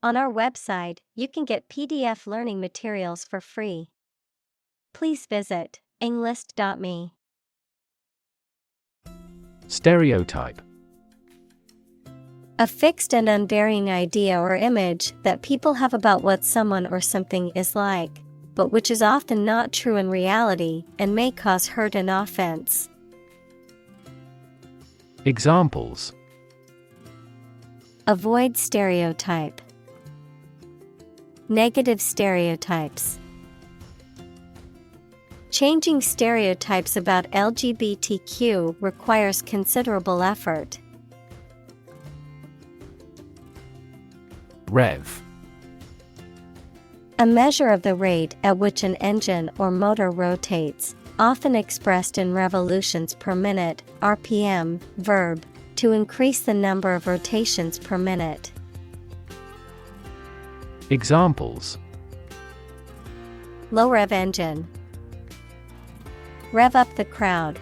On our website, you can get PDF learning materials for free. Please visit englist.me. Stereotype. A fixed and unvarying idea or image that people have about what someone or something is like, but which is often not true in reality and may cause hurt and offense. Examples: Avoid stereotype. Negative stereotypes. Changing stereotypes about LGBTQ requires considerable effort. Rev. A measure of the rate at which an engine or motor rotates, often expressed in revolutions per minute, RPM, verb, to increase the number of rotations per minute. Examples: Low rev engine. Rev up the crowd.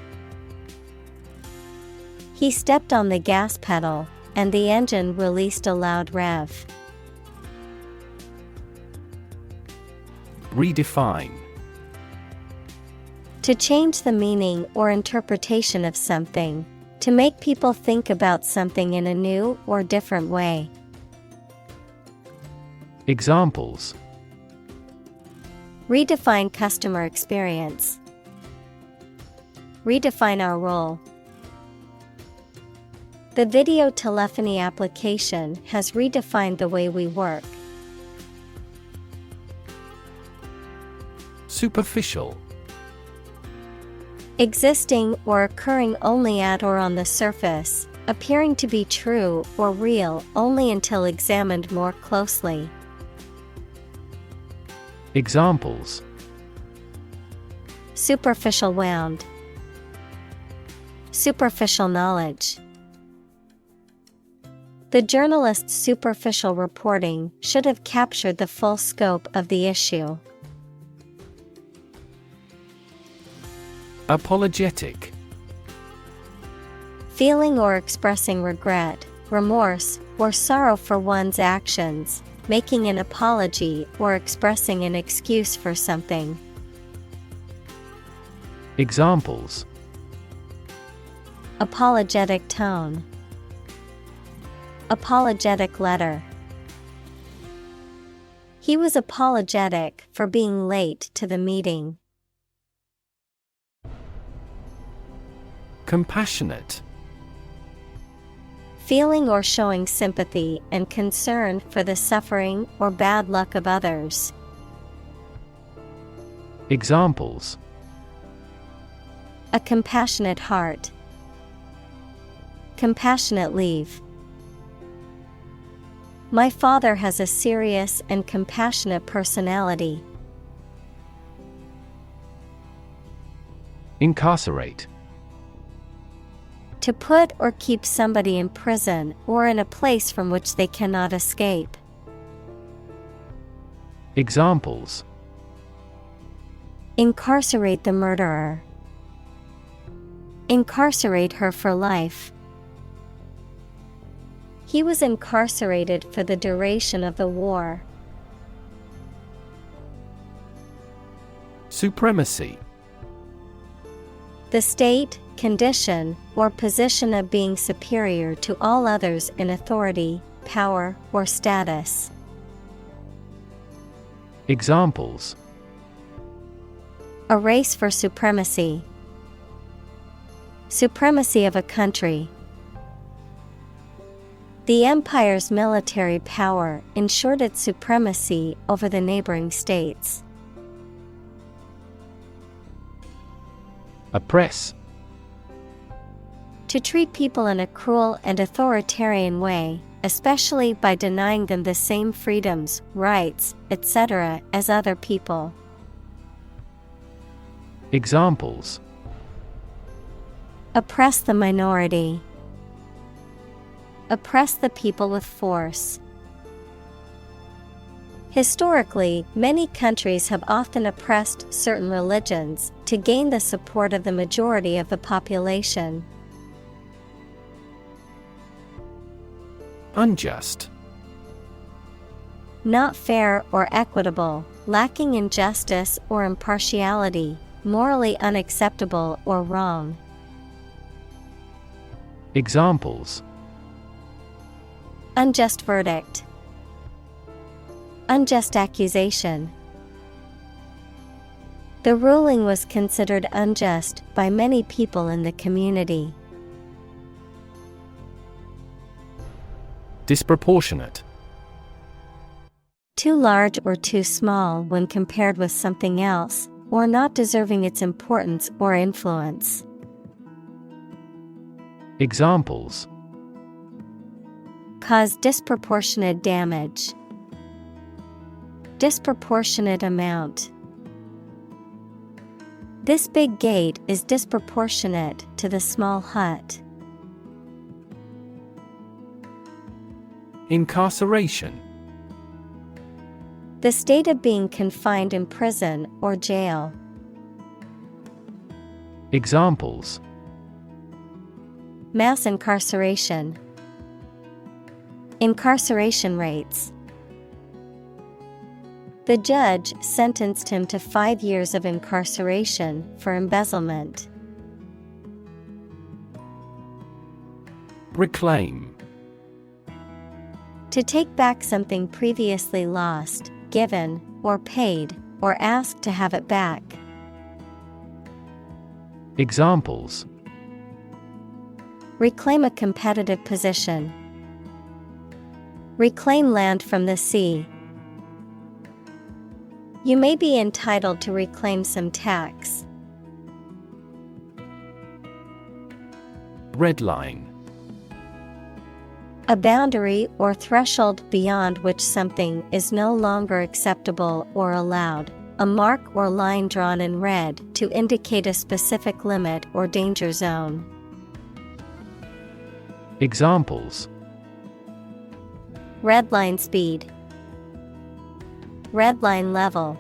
He stepped on the gas pedal, and the engine released a loud rev. Redefine. To change the meaning or interpretation of something, to make people think about something in a new or different way. Examples: Redefine customer experience. Redefine our role. The video telephony application has redefined the way we work. Superficial. Existing or occurring only at or on the surface, appearing to be true or real only until examined more closely. Examples: Superficial wound. Superficial knowledge. The journalist's superficial reporting should have captured the full scope of the issue. Apologetic. Feeling or expressing regret, remorse, or sorrow for one's actions, making an apology or expressing an excuse for something. Examples: Apologetic tone. Apologetic letter. He was apologetic for being late to the meeting. Compassionate. Feeling or showing sympathy and concern for the suffering or bad luck of others. Examples: A compassionate heart. Compassionate leave. My father has a serious and compassionate personality. Incarcerate. To put or keep somebody in prison or in a place from which they cannot escape. Examples: Incarcerate the murderer. Incarcerate her for life. He was incarcerated for the duration of the war. Supremacy. The state, condition, or position of being superior to all others in authority, power, or status. Examples: A race for supremacy. Supremacy of a country. The empire's military power ensured its supremacy over the neighboring states. Oppress. To treat people in a cruel and authoritarian way, especially by denying them the same freedoms, rights, etc. as other people. Examples: Oppress the minority. Oppress the people with force. Historically, many countries have often oppressed certain religions to gain the support of the majority of the population. Unjust. Not fair or equitable, lacking in justice or impartiality, morally unacceptable or wrong. Examples: Unjust verdict. Unjust accusation. The ruling was considered unjust by many people in the community. Disproportionate. Too large or too small when compared with something else, or not deserving its importance or influence. Examples: Cause disproportionate damage. Disproportionate amount. This big gate is disproportionate to the small hut. Incarceration. The state of being confined in prison or jail. Examples: Mass incarceration. Incarceration rates. The judge sentenced him to 5 years of incarceration for embezzlement. Reclaim. To take back something previously lost, given, or paid, or asked to have it back. Examples: Reclaim a competitive position. Reclaim land from the sea. You may be entitled to reclaim some tax. Red line. A boundary or threshold beyond which something is no longer acceptable or allowed. A mark or line drawn in red to indicate a specific limit or danger zone. Examples: Red line speed. Red line level.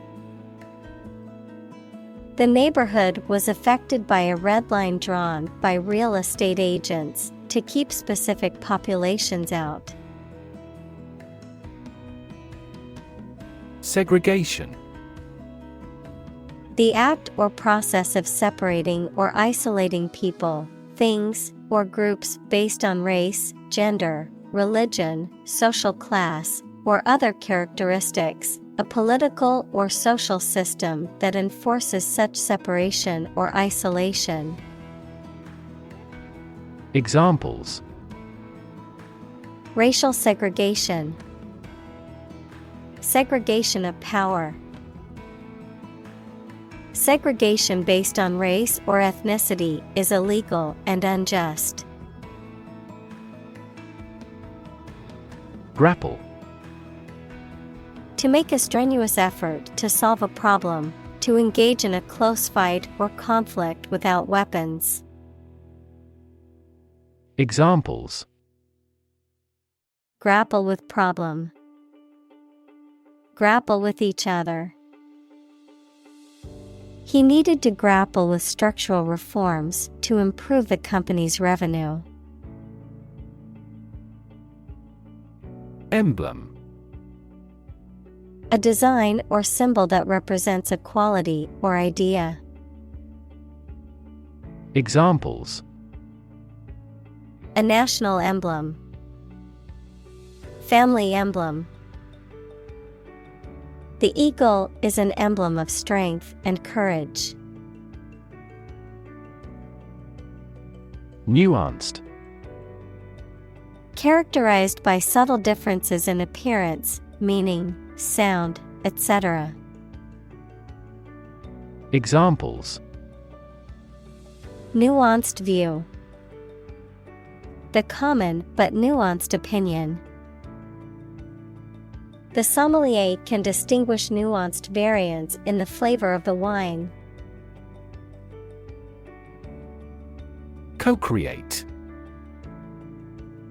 The neighborhood was affected by a red line drawn by real estate agents to keep specific populations out. Segregation. The act or process of separating or isolating people, things, or groups based on race, gender, religion, social class, or other characteristics, a political or social system that enforces such separation or isolation. Examples: Racial segregation. Segregation of power. Segregation based on race or ethnicity is illegal and unjust. Grapple. To make a strenuous effort to solve a problem, to engage in a close fight or conflict without weapons. Examples: Grapple with problem. Grapple with each other. He needed to grapple with structural reforms to improve the company's revenue. Emblem. A design or symbol that represents a quality or idea. Examples: A national emblem. Family emblem. The eagle is an emblem of strength and courage. Nuanced. Characterized by subtle differences in appearance, meaning, sound, etc. Examples: Nuanced view. The common but nuanced opinion. The sommelier can distinguish nuanced variants in the flavor of the wine. Co-create.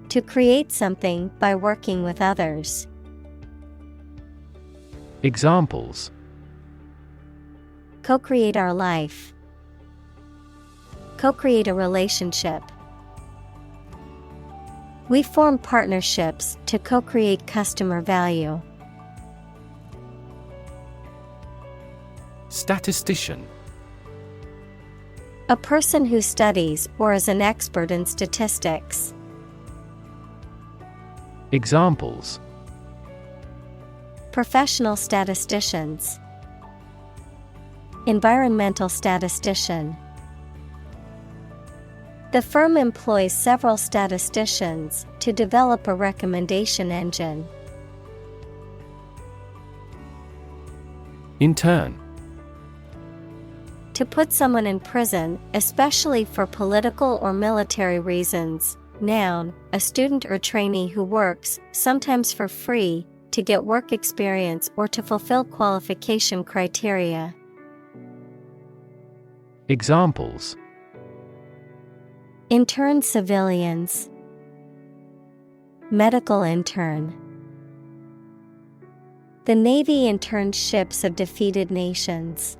To create something by working with others. Examples: Co-create our life. Co-create a relationship. We form partnerships to co-create customer value. Statistician. A person who studies or is an expert in statistics. Examples: Professional statisticians. Environmental statistician. The firm employs several statisticians to develop a recommendation engine. Intern. To put someone in prison, especially for political or military reasons. Noun, a student or trainee who works, sometimes for free, to get work experience or to fulfill qualification criteria. Examples: Intern civilians. Medical intern. The Navy interned ships of defeated nations.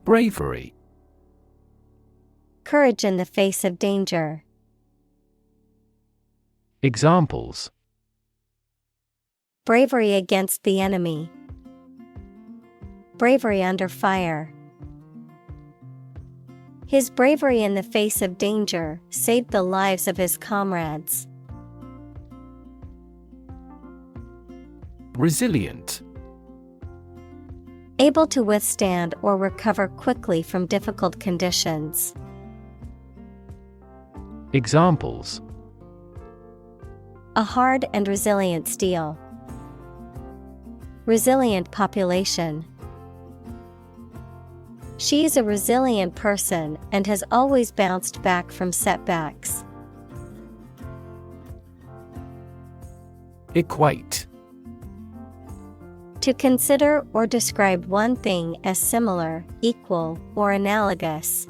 Bravery. Courage in the face of danger. Examples: Bravery against the enemy. Bravery under fire. His bravery in the face of danger saved the lives of his comrades. Resilient. Able to withstand or recover quickly from difficult conditions. Examples: A hard and resilient steel. Resilient population. She is a resilient person and has always bounced back from setbacks. Equate. To consider or describe one thing as similar, equal, or analogous.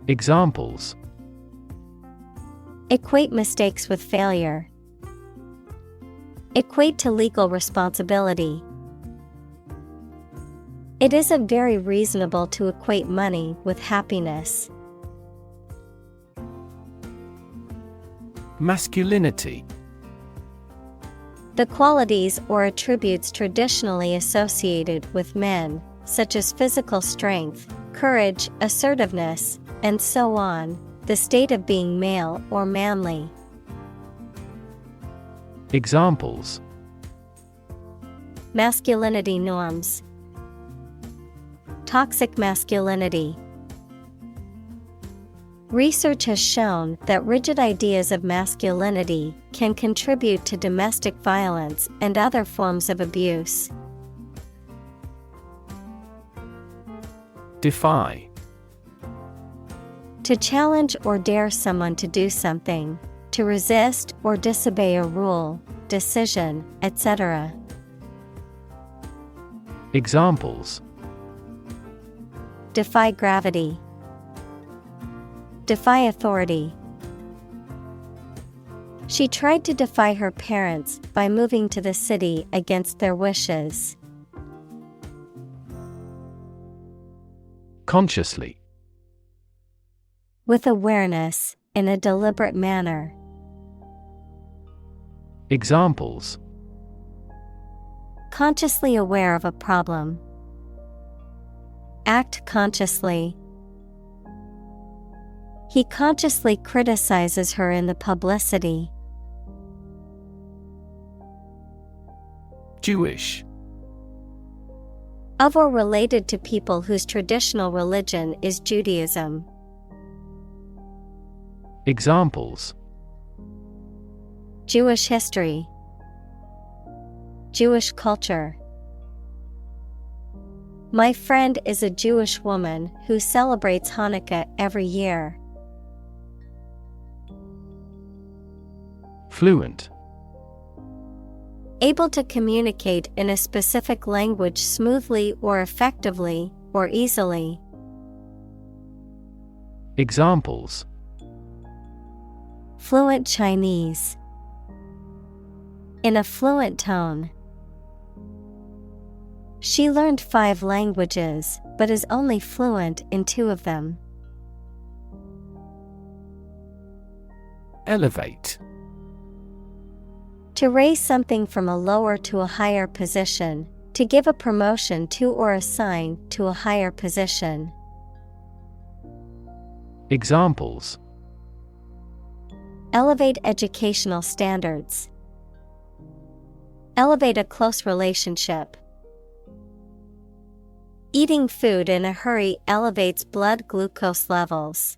Examples: Equate mistakes with failure. Equate to legal responsibility. It isn't very reasonable to equate money with happiness. Masculinity. The qualities or attributes traditionally associated with men, such as physical strength, courage, assertiveness, and so on, the state of being male or manly. Examples: Masculinity norms. Toxic masculinity. Research has shown that rigid ideas of masculinity can contribute to domestic violence and other forms of abuse. Defy. To challenge or dare someone to do something, to resist or disobey a rule, decision, etc. Examples: Defy gravity. Defy authority. She tried to defy her parents by moving to the city against their wishes. Consciously. With awareness, in a deliberate manner. Examples: Consciously aware of a problem. Act consciously. He consciously criticizes her in the publicity. Jewish. Of or related to people whose traditional religion is Judaism. Examples: Jewish history. Jewish culture. My friend is a Jewish woman who celebrates Hanukkah every year. Fluent. Able to communicate in a specific language smoothly or effectively, or easily. Examples: Fluent Chinese. In a fluent tone. She learned 5 languages, but is only fluent in 2 of them. Elevate. To raise something from a lower to a higher position, to give a promotion to or assign to a higher position. Examples: Elevate educational standards. Elevate a close relationship. Eating food in a hurry elevates blood glucose levels.